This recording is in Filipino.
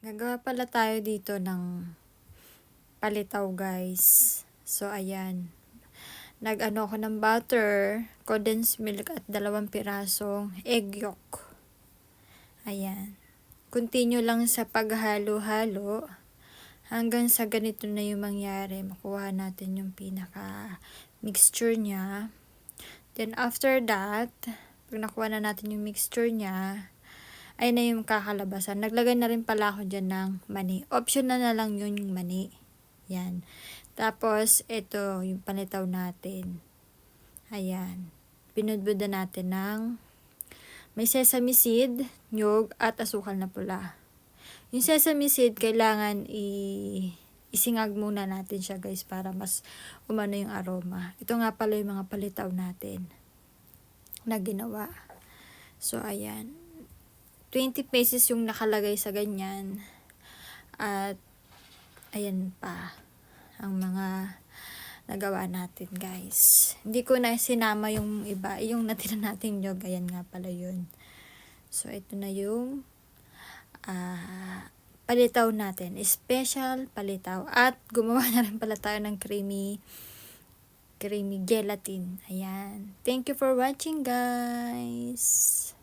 Gagawa pala tayo dito ng palitaw, guys. So, ayan. Nag-ano ako ng butter, condensed milk at 2 pirasong egg yolk. Ayan. Continue lang sa paghalo-halo hanggang sa ganito na yung mangyari. Makuha natin yung pinaka mixture niya. Then after that, pag nakuha na natin yung mixture niya, ay na yung kakalabasan. Naglagay na rin pala ako dyan ng mani. Optional na lang yun yung mani. Yan. Tapos, ito, yung panitaw natin. Ayan. Binudbuda natin ng may sesame seed, nyug, at asukal na pula. Yung sesame seed, kailangan isingag muna natin siya, guys, para mas umano yung aroma. Ito nga pala yung mga palitaw natin na ginawa. So, ayan. 20 pesos yung nakalagay sa ganyan. At, ayan pa ang mga nagawa natin, guys. Hindi ko na sinama yung iba. Yung natira nating nyog, ayan nga pala yun. So, ito na yung palitaw natin. Special palitaw. At gumawa na rin pala tayo ng creamy gelatin. Ayan. Thank you for watching, guys.